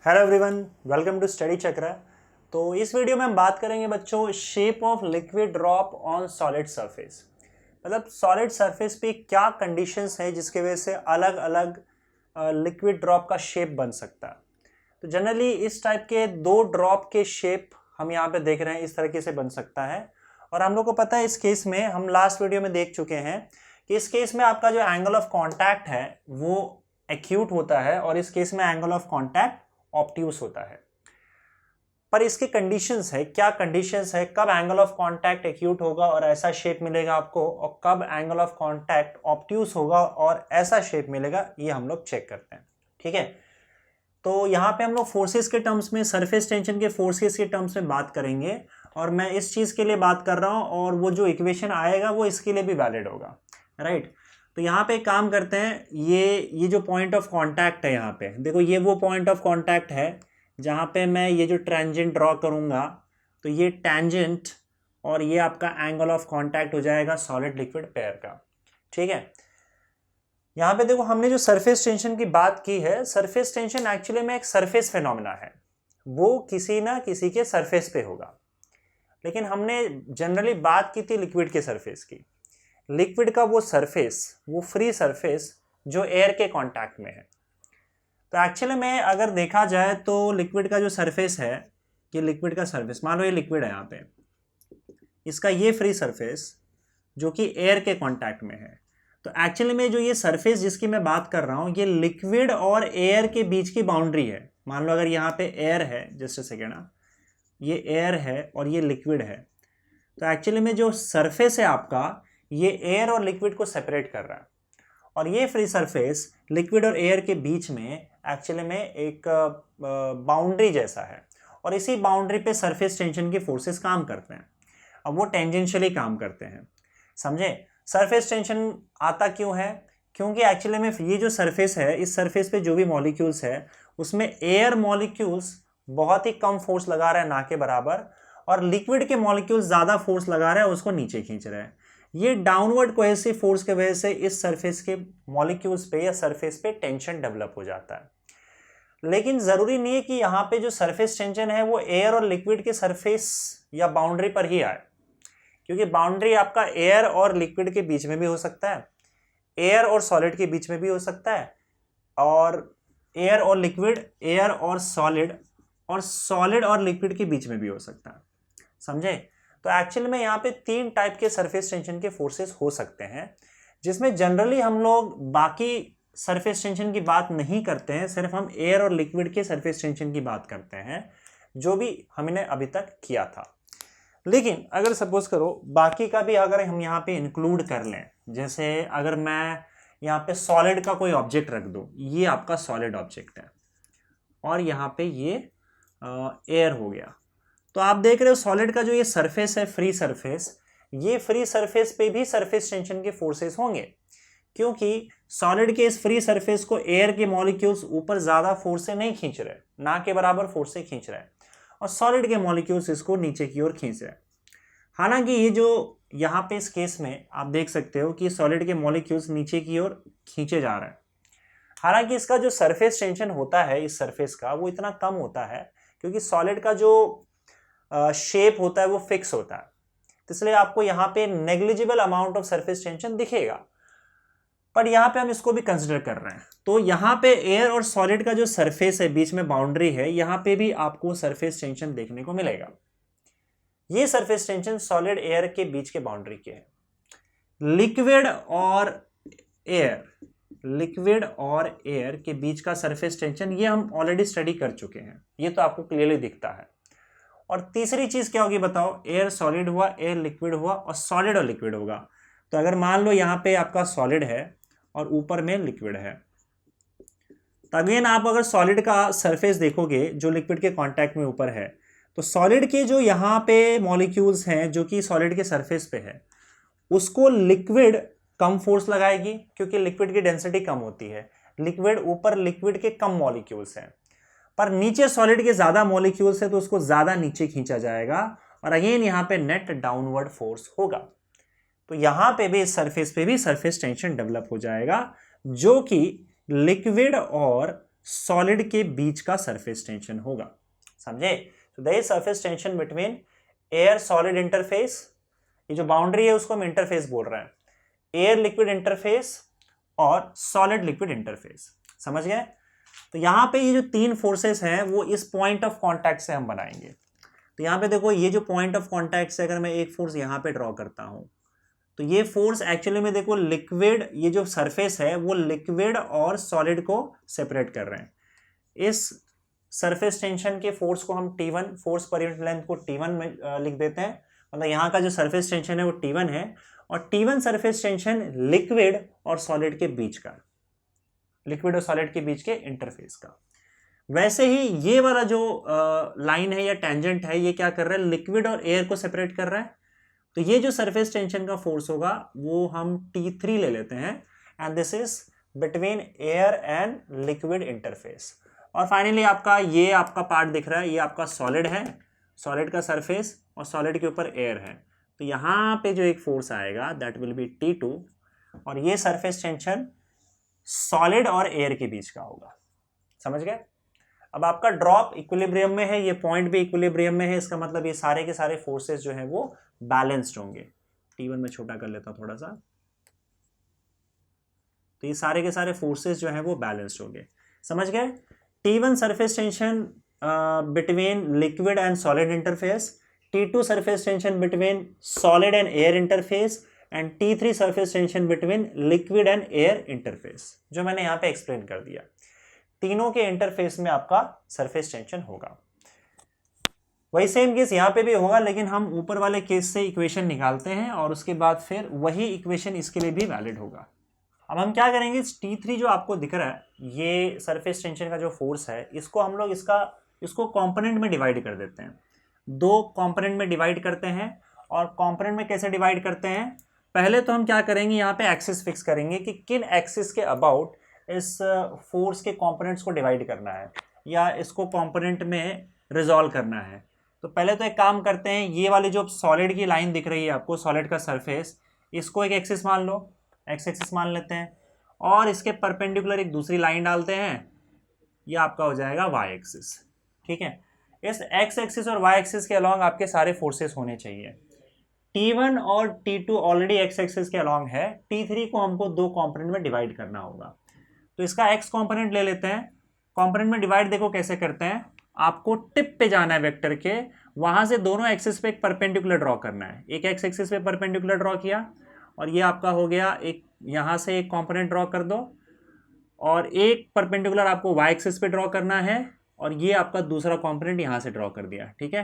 Hello everyone, welcome to study Chakra. तो इस video में हम बात करेंगे बच्चों shape of liquid drop on solid surface. मतलब सॉलिड सरफेस पे क्या कंडीशंस है जिसके वजह से अलग अलग लिक्विड ड्रॉप का शेप बन सकता है। तो जनरली इस टाइप के दो ड्रॉप के शेप हम यहाँ पे देख रहे हैं, इस तरीके से बन सकता है। और हम लोग को पता है इस केस में हम लास्ट वीडियो में देख चुके हैं कि इस केस में आपका जो एंगल ऑफ कॉन्टैक्ट है वो एक्यूट होता है और इस केस में एंगल ऑफ कॉन्टैक्ट ऑब्ट्यूस होता है। पर इसके कंडीशंस है, क्या कंडीशंस है, कब एंगल ऑफ कांटेक्ट एक्यूट होगा और ऐसा शेप मिलेगा आपको, और कब एंगल ऑफ कांटेक्ट ऑब्ट्यूस होगा और ऐसा शेप मिलेगा, ये हम लोग चेक करते हैं। ठीक है, तो यहाँ पे हम लोग फोर्सेस के टर्म्स में, सरफेस टेंशन के फोर्सेस के टर्म्स में बात करेंगे और मैं इस चीज के लिए बात कर रहा हूँ और वो जो इक्वेशन आएगा वो इसके लिए भी वैलिड होगा। राइट, तो यहाँ पे एक काम करते हैं, ये जो पॉइंट ऑफ कांटेक्ट है, यहाँ पे देखो ये वो पॉइंट ऑफ कांटेक्ट है जहाँ पे मैं ये जो टैंजेंट ड्रॉ करूँगा तो ये टैंजेंट और ये आपका एंगल ऑफ कांटेक्ट हो जाएगा सॉलिड लिक्विड पेयर का। ठीक है, यहाँ पे देखो हमने जो सरफेस टेंशन की बात की है, सरफेस टेंशन एक्चुअली में एक सरफेस फिनोमेना है, वो किसी ना किसी के सरफेस पे होगा। लेकिन हमने जनरली बात की थी लिक्विड के सरफेस की। लिक्विड का वो सरफेस, वो फ्री सरफेस जो एयर के कांटेक्ट में है। तो एक्चुअली में अगर देखा जाए तो लिक्विड का जो सरफेस है, ये लिक्विड का सरफेस, मान लो ये लिक्विड है, यहाँ पे इसका ये फ्री सरफेस जो कि एयर के कांटेक्ट में है। तो एक्चुअली में जो ये सरफेस जिसकी मैं बात कर रहा हूँ, ये लिक्विड और एयर के बीच की बाउंड्री है। मान लो अगर यहाँ पे एयर है, जस्ट अ सेकेंड, ये एयर है और ये लिक्विड है, तो एक्चुअली में जो सरफेस है आपका, ये एयर और लिक्विड को सेपरेट कर रहा है और ये फ्री सरफेस लिक्विड और एयर के बीच में एक्चुअली में एक बाउंड्री जैसा है और इसी बाउंड्री पे सरफेस टेंशन के फोर्सेस काम करते हैं। अब वो टेंजेंशियली काम करते हैं, समझे। सरफेस टेंशन आता क्यों है? क्योंकि एक्चुअली में ये जो सरफेस है, इस सरफेस पे जो भी मॉलिक्यूल्स है उसमें एयर मॉलिक्यूल्स बहुत ही कम फोर्स लगा रहा है, ना के बराबर, और लिक्विड के मॉलिक्यूल्स ज्यादा फोर्स लगा रहा है, उसको नीचे खींच रहे हैं। ये डाउनवर्ड कोहेसिव फोर्स के वजह से इस सरफेस के मॉलिक्यूल्स पे या सरफेस पे टेंशन डेवलप हो जाता है। लेकिन जरूरी नहीं है कि यहाँ पे जो सरफेस टेंशन है वो एयर और लिक्विड के सरफेस या बाउंड्री पर ही आए, क्योंकि बाउंड्री आपका एयर और लिक्विड के बीच में भी हो सकता है, एयर और सॉलिड के बीच में भी हो सकता है, और एयर और लिक्विड, एयर और सॉलिड और लिक्विड के बीच में भी हो सकता है, समझे। तो एक्चुअली में यहाँ पे तीन टाइप के सरफेस टेंशन के फोर्सेस हो सकते हैं, जिसमें जनरली हम लोग बाकी सरफेस टेंशन की बात नहीं करते हैं, सिर्फ हम एयर और लिक्विड के सरफेस टेंशन की बात करते हैं, जो भी हमने अभी तक किया था। लेकिन अगर सपोज करो बाकी का भी अगर हम यहाँ पे इंक्लूड कर लें, जैसे अगर मैं यहाँ पे सॉलिड का कोई ऑब्जेक्ट रख दूँ, ये आपका सॉलिड ऑब्जेक्ट है और यहाँ पे ये एयर हो गया, तो आप देख रहे हो सॉलिड का जो ये सरफेस है, फ्री सरफेस, ये फ्री सरफेस पे भी सरफेस टेंशन के फोर्सेस होंगे, क्योंकि सॉलिड के इस फ्री सरफेस को एयर के मॉलिक्यूल्स ऊपर ज्यादा फोर्स से नहीं खींच रहे, ना के बराबर फोर्स से खींच रहे हैं, और सॉलिड के मॉलिक्यूल्स इसको नीचे की ओर खींच रहे हैं। हालांकि ये जो यहाँ पे इस केस में आप देख सकते हो कि सॉलिड के मॉलिक्यूल्स नीचे की ओर खींचे जा रहे हैं, हालांकि इसका जो सरफेस टेंशन होता है इस सरफेस का वो इतना कम होता है, क्योंकि सॉलिड का जो शेप होता है वो फिक्स होता है, तो इसलिए आपको यहाँ पे negligible amount of surface tension दिखेगा। पर यहाँ पे हम इसको भी कंसिडर कर रहे हैं, तो यहाँ पे एयर और सॉलिड का जो सरफेस है, बीच में बाउंड्री है, यहाँ पे भी आपको सरफेस टेंशन देखने को मिलेगा। ये सरफेस टेंशन सॉलिड एयर के बीच के बाउंड्री के है। लिक्विड और एयर के बीच का सरफेस टेंशन ये हम ऑलरेडी स्टडी कर चुके हैं, ये तो आपको क्लियरली दिखता है। और तीसरी चीज क्या होगी बताओ, एयर सॉलिड हुआ, एयर लिक्विड हुआ, और सॉलिड और लिक्विड होगा। तो अगर मान लो यहाँ पे आपका सॉलिड है और ऊपर में लिक्विड है, तो अगेन आप अगर सॉलिड का सरफेस देखोगे जो लिक्विड के कांटेक्ट में ऊपर है, तो सॉलिड के जो यहाँ पे मॉलिक्यूल्स हैं जो कि सॉलिड के सरफेस पे है, उसको लिक्विड कम फोर्स लगाएगी, क्योंकि लिक्विड की डेंसिटी कम होती है, लिक्विड ऊपर लिक्विड के कम मॉलिक्यूल्स हैं, पर नीचे सॉलिड के ज्यादा मॉलिक्यूल्स है तो उसको ज्यादा नीचे खींचा जाएगा, और अगेन यहाँ पे नेट डाउनवर्ड फोर्स होगा। तो यहाँ पे भी इस सरफेस पे भी सरफेस टेंशन डेवलप हो जाएगा, जो कि लिक्विड और सॉलिड के बीच का सरफेस टेंशन होगा। समझे? तो there is surface tension between air solid interface, ये जो बाउंड्री है उसको हम इंटरफेस बोल रहे हैं, एयर लिक्विड इंटरफेस और सॉलिड लिक्विड इंटरफेस। समझ गए? तो यहाँ पे ये जो तीन फोर्सेस हैं वो इस पॉइंट ऑफ कांटेक्ट से हम बनाएंगे। तो यहाँ पे देखो, ये जो पॉइंट ऑफ कांटेक्ट से अगर मैं एक फोर्स यहाँ पे ड्रॉ करता हूँ तो ये फोर्स एक्चुअली में देखो लिक्विड, ये जो सरफेस है वो लिक्विड और सॉलिड को सेपरेट कर रहे हैं। इस सरफेस टेंशन के फोर्स को हम T1, force per unit length को T1 में लिख देते हैं। मतलब यहाँ का जो सरफेस टेंशन है वो T1 है, और T1 सरफेस टेंशन लिक्विड और सॉलिड के बीच का, लिक्विड और सॉलिड के बीच के इंटरफेस का। वैसे ही ये वाला जो लाइन है या टेंजेंट है, ये क्या कर रहा है, लिक्विड और एयर को सेपरेट कर रहा है। तो ये जो सरफेस टेंशन का फोर्स होगा वो हम T3 ले लेते हैं, and this is between air and liquid interface. और फाइनली आपका ये आपका पार्ट दिख रहा है, ये आपका सॉलिड है, सॉलिड का सरफेस, और सॉलिड के ऊपर एयर है। तो यहाँ पे जो एक फोर्स आएगा दैट विल बी T2, और ये सरफेस टेंशन सॉलिड और एयर के बीच का होगा। समझ गए? अब आपका ड्रॉप इक्विलिब्रियम में है, ये पॉइंट भी इक्विलिब्रियम में है, इसका मतलब ये सारे के सारे फोर्सेस जो हैं वो बैलेंस्ड होंगे। T1 में छोटा कर लेता हूं थोड़ा सा। तो ये सारे के सारे फोर्सेस जो हैं वो बैलेंस्ड होंगे। समझ गए? T1 surface tension between liquid and solid interface, T2 surface tension between solid and air interface, and T3 surface tension between liquid and air interface, जो मैंने यहाँ पे एक्सप्लेन कर दिया। तीनों के इंटरफेस में आपका सरफेस टेंशन होगा। वही सेम केस यहाँ पे भी होगा, लेकिन हम ऊपर वाले केस से इक्वेशन निकालते हैं और उसके बाद फिर वही इक्वेशन इसके लिए भी वैलिड होगा। अब हम क्या करेंगे, T3 जो आपको दिख रहा है, ये सरफेस टेंशन का जो फोर्स है, इसको हम लोग इसको कंपोनेंट में डिवाइड कर देते हैं। दो कंपोनेंट में डिवाइड करते हैं। और कंपोनेंट में कैसे डिवाइड करते हैं, पहले तो हम क्या करेंगे, यहाँ पे एक्सिस फिक्स करेंगे कि किन एक्सिस के अबाउट इस फोर्स के कंपोनेंट्स को डिवाइड करना है या इसको कंपोनेंट में रिजॉल्व करना है। तो पहले तो एक काम करते हैं, ये वाली जो सॉलिड की लाइन दिख रही है आपको, सॉलिड का सरफेस, इसको एक एक्सिस मान लो, एक्स एक्सिस मान लेते हैं, और इसके परपेंडिकुलर एक दूसरी लाइन डालते हैं, ये आपका हो जाएगा वाई एक्सिस। ठीक है? इस एक्स एक्सिस और वाई एक्सिस के अलॉन्ग आपके सारे फोर्सेस होने चाहिए। T1 और T2 ऑलरेडी एक्स एक्सिस के अलॉन्ग है, T3 को हमको दो कंपोनेंट में डिवाइड करना होगा। तो इसका एक्स कंपोनेंट ले लेते हैं। कंपोनेंट में डिवाइड देखो कैसे करते हैं, आपको टिप पे जाना है वेक्टर के, वहां से दोनों एक्सिस पे एक परपेंडिकुलर ड्रॉ करना है। एक एक्स एक्सिस पे परपेंडिकुलर ड्रॉ किया, और ये आपका हो गया एक, यहाँ से एक कंपोनेंट ड्रॉ कर दो, और एक परपेंडिकुलर आपको वाई एक्सिस पे ड्रॉ करना है, और ये आपका दूसरा कंपोनेंट यहाँ से ड्रॉ कर दिया। ठीक है?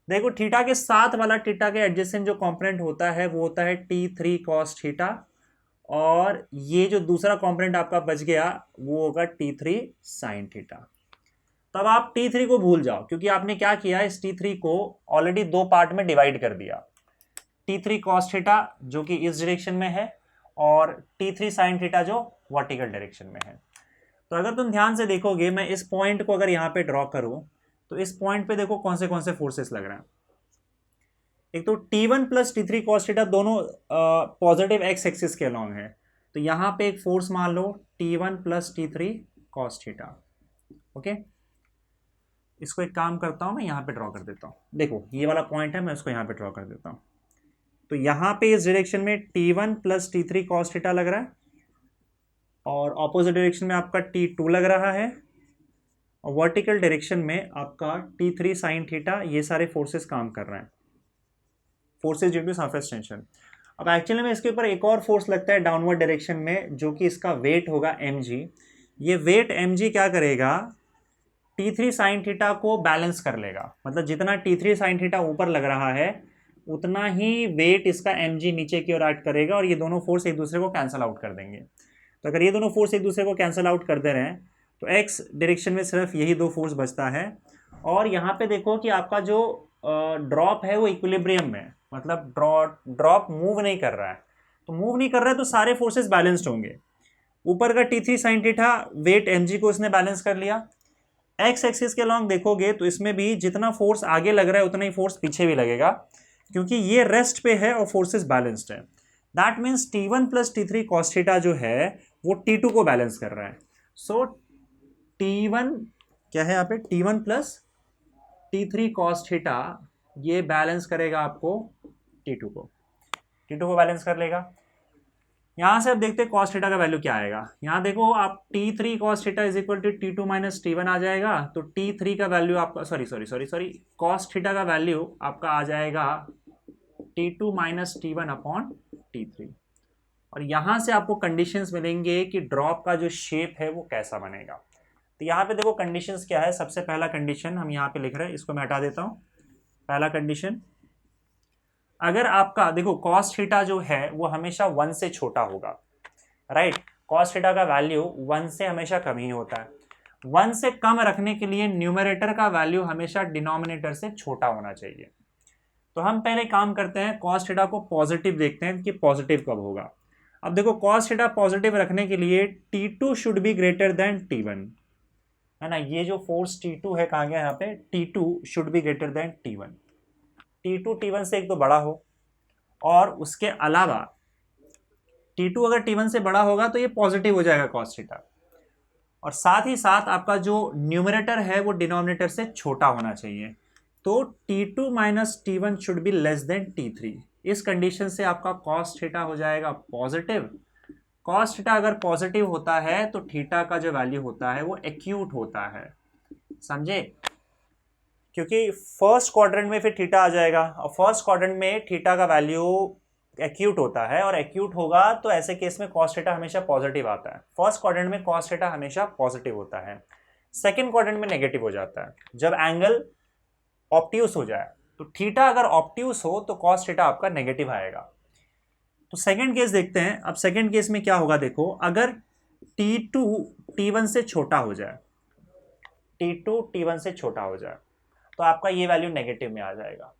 देखो थीटा के साथ वाला, थीटा के एडजेसेंट जो कंपोनेंट होता है वो होता है T3 cos थीटा, और ये जो दूसरा कंपोनेंट आपका बच गया वो होगा T3 sin थीटा। तब आप T3 को भूल जाओ, क्योंकि आपने क्या किया, इस T3 को ऑलरेडी दो पार्ट में डिवाइड कर दिया। T3 cos थीटा जो कि इस डायरेक्शन में है, और T3 sin थीटा जो वर्टिकल डायरेक्शन में है। तो अगर तुम ध्यान से देखोगे, मैं इस पॉइंट को अगर यहाँ पे ड्रॉ करूं, तो इस पॉइंट पे देखो कौन से फोर्सेस लग रहे हैं। एक तो T1 plus T3 cos theta दोनों पॉजिटिव एक्स एक्सिस के अलॉन्ग है, तो यहाँ पे एक फोर्स मान लो T1 plus T3 cos theta. Okay, इसको एक काम करता हूँ, मैं यहाँ पे ड्रॉ कर देता हूँ। देखो ये वाला पॉइंट है, मैं इसको यहाँ पे ड्रॉ कर देता हूँ। तो यहाँ पे इस डायरेक्शन में T1 plus T3 cos theta लग रहा है, और ऑपोजिट डायरेक्शन में आपका T2 लग रहा है, और वर्टिकल डायरेक्शन में आपका T3 sin थीटा। ये सारे फोर्सेस काम कर रहे हैं, forces due to surface tension. अब एक्चुअली में इसके ऊपर एक और फोर्स लगता है डाउनवर्ड डायरेक्शन में, जो कि इसका वेट होगा mg। ये वेट mg क्या करेगा, T3 sin थीटा को बैलेंस कर लेगा। मतलब जितना T3 sin थीटा ऊपर लग रहा है, उतना ही वेट इसका mg नीचे की ओर ऐड करेगा, और ये दोनों फोर्स एक दूसरे को कैंसिल आउट कर देंगे। तो अगर ये दोनों फोर्स एक दूसरे को कैंसिल आउट कर दे रहे हैं, तो x डायरेक्शन में सिर्फ यही दो फोर्स बचता है। और यहाँ पे देखो कि आपका जो ड्रॉप है वो इक्विलिब्रियम में, मतलब ड्रॉप मूव नहीं कर रहा है। तो मूव नहीं कर रहा है तो सारे फोर्सेस बैलेंस्ड होंगे। ऊपर का T3 sin theta wait mg को इसने बैलेंस कर लिया। एक्स एक्सिस के लॉन्ग देखोगे तो इसमें भी जितना फोर्स आगे लग रहा है उतना ही फोर्स पीछे भी लगेगा, क्योंकि ये रेस्ट पे है और फोर्सेस बैलेंस्ड है। That means T1 plus T3 cos theta जो है वो T2 को बैलेंस कर रहा है। सो T1 क्या है यहाँ पे, T1 plus T3 cos theta, ये बैलेंस करेगा आपको T2 को बैलेंस कर लेगा। यहां से अब देखते हैं cos थीटा का वैल्यू क्या आएगा। यहां देखो आप T3 cos theta is equal to T2 minus T1 आ जाएगा, तो T3 का वैल्यू आपका सॉरी cos थीटा का वैल्यू आपका आ जाएगा T2 minus T1 upon T3। और यहां से आपको कंडीशंस मिलेंगे कि ड्रॉप का जो शेप है वो कैसा बनेगा। तो यहाँ पे देखो कंडीशंस क्या है। सबसे पहला कंडीशन हम यहाँ पे लिख रहे हैं, इसको मैं हटा देता हूँ। पहला कंडीशन, अगर आपका देखो cos थीटा जो है वो हमेशा 1 से छोटा होगा, राइट। cos थीटा का वैल्यू 1 से हमेशा कम ही होता है। 1 से कम रखने के लिए न्यूमरेटर का वैल्यू हमेशा डिनोमिनेटर से छोटा होना चाहिए। तो हम पहले काम करते हैं, cos थीटा को पॉजिटिव देखते हैं कि पॉजिटिव कब होगा। अब देखो cos थीटा पॉजिटिव रखने के लिए T2 should be greater than T1, है ना। ये जो फोर्स T2 है कहाँ गया यहाँ पे, T2 should be greater than T1। T2 T1 से एक तो बड़ा हो, और उसके अलावा T2 अगर T1 से बड़ा होगा तो ये पॉजिटिव हो जाएगा cos थीटा। और साथ ही साथ आपका जो न्यूमरेटर है वो डिनोमिनेटर से छोटा होना चाहिए। तो T2 minus T1 should be less than T3। इस कंडीशन से आपका cos थीटा हो जाएगा पॉजिटिव। cos थीटा अगर पॉजिटिव होता है तो थीटा का जो वैल्यू होता है वो एक्यूट होता है, समझे। क्योंकि फर्स्ट क्वाड्रेंट में फिर थीटा आ जाएगा, और फर्स्ट क्वाड्रेंट में थीटा का वैल्यू एक्यूट होता है, और एक्यूट होगा तो ऐसे केस में cos थीटा हमेशा पॉजिटिव आता है। फर्स्ट क्वाड्रेंट में cos थीटा हमेशा पॉजिटिव होता है, सेकंड क्वाड्रेंट में नेगेटिव हो जाता है जब एंगल ऑब्ट्यूस हो जाए। तो थीटा अगर ऑब्ट्यूस हो तो cos थीटा आपका नेगेटिव आएगा। तो सेकंड केस देखते हैं। अब सेकंड केस में क्या होगा, देखो अगर T2 T1 से छोटा हो जाए, T2 T1 से छोटा हो जाए तो आपका ये वैल्यू नेगेटिव में आ जाएगा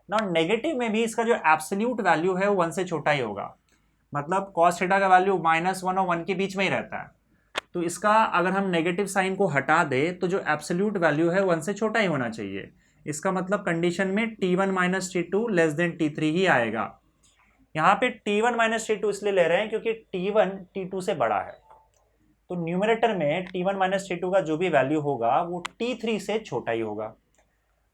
ना। नेगेटिव में भी इसका जो एब्सोल्यूट वैल्यू है वो 1 से छोटा ही होगा, मतलब cos थीटा का वैल्यू -1 और 1 के बीच में ही रहता है। तो इसका अगर हम नेगेटिव साइन को हटा दे तो जो एब्सोल्यूट वैल्यू है 1 से छोटा ही होना चाहिए। इसका मतलब कंडीशन में T1 minus T2 less than T3 ही आएगा। यहाँ पे T1 माइनस T2 इसलिए ले रहे हैं क्योंकि T1 T2 से बड़ा है, तो न्यूमरेटर में T1 माइनस T2 का जो भी वैल्यू होगा वो T3 से छोटा ही होगा।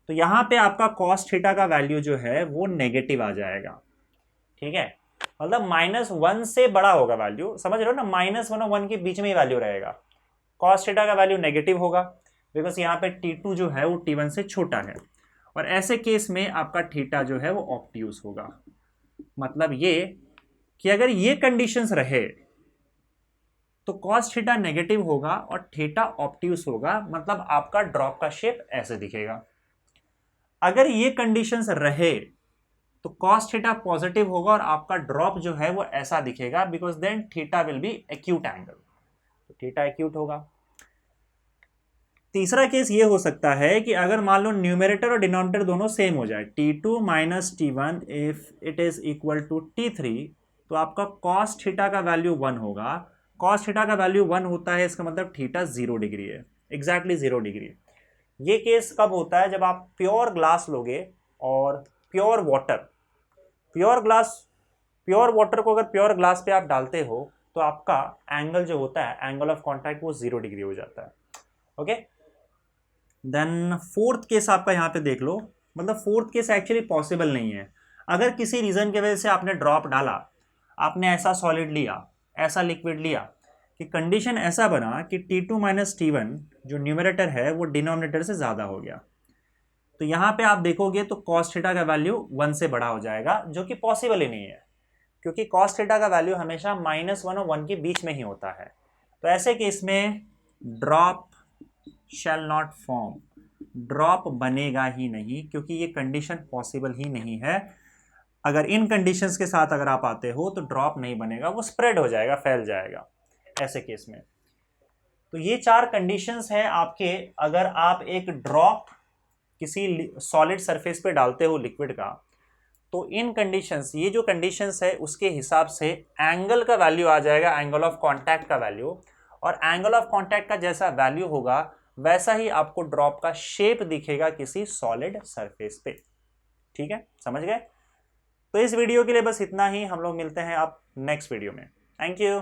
तो यहाँ पे आपका cos थीटा का वैल्यू जो है वो नेगेटिव आ जाएगा, ठीक है। मतलब -1 से बड़ा होगा वैल्यू, समझ रहे हो ना। -1 और 1 के बीच में ही वैल्यू रहेगा। cos थीटा का वैल्यू नेगेटिव होगा बिकॉज यहाँ पे T2 जो है वो T1 से छोटा है, और ऐसे केस में आपका थीटा जो है वो ऑब्ट्यूस होगा। मतलब ये कि अगर ये कंडीशंस रहे तो cos थीटा नेगेटिव होगा और थीटा ऑब्ट्यूस होगा, मतलब आपका ड्रॉप का शेप ऐसे दिखेगा। अगर ये कंडीशंस रहे तो cos थीटा पॉजिटिव होगा और आपका ड्रॉप जो है वो ऐसा दिखेगा, because then theta will be acute angle, तो थीटा एक्यूट होगा। तीसरा केस ये हो सकता है कि अगर मान लो न्यूमरेटर और डिनोमिनेटर दोनों सेम हो जाए, T2 minus T1 if it is equal to T3, तो आपका cos थीटा का वैल्यू 1 होगा। cos थीटा का वैल्यू 1 होता है, इसका मतलब थीटा 0 डिग्री है, एग्जैक्टली 0 डिग्री। ये केस कब होता है, जब आप प्योर ग्लास लोगे और प्योर वाटर को अगर प्योर ग्लास पे आप डालते हो तो आपका एंगल जो होता है, एंगल ऑफ कॉन्टैक्ट, वो 0 डिग्री हो जाता है। ओके, देन फोर्थ केस आपका यहाँ पे देख लो। मतलब फोर्थ केस एक्चुअली पॉसिबल नहीं है। अगर किसी रीजन की वजह से आपने ड्रॉप डाला, आपने ऐसा सॉलिड लिया, ऐसा लिक्विड लिया कि कंडीशन ऐसा बना कि T2 माइनस T1 जो न्यूमरेटर है वो डिनोमिनेटर से ज़्यादा हो गया, तो यहाँ पे आप देखोगे तो cos थीटा का वैल्यू 1 से बड़ा हो जाएगा, जो कि पॉसिबल ही नहीं है, क्योंकि cos थीटा का वैल्यू हमेशा -1 और 1 के बीच में ही होता है। तो ऐसे केस में drop shall not form, drop बनेगा ही नहीं, क्योंकि ये कंडीशन पॉसिबल ही नहीं है। अगर इन कंडीशंस के साथ अगर आप आते हो तो ड्रॉप नहीं बनेगा, वो स्प्रेड हो जाएगा, फैल जाएगा ऐसे केस में। तो ये 4 कंडीशंस हैं आपके, अगर आप एक ड्रॉप किसी सॉलिड सरफेस पे डालते हो लिक्विड का, तो इन कंडीशंस, ये जो कंडीशंस है उसके हिसाब से एंगल का वैल्यू आ जाएगा, एंगल ऑफ कांटेक्ट का वैल्यू, और एंगल ऑफ कांटेक्ट का जैसा वैल्यू होगा वैसा ही आपको ड्रॉप का शेप दिखेगा किसी सॉलिड सरफेस पे। ठीक है, समझ गए। तो इस वीडियो के लिए बस इतना ही, हम लोग मिलते हैं अब नेक्स्ट वीडियो में। Thank you.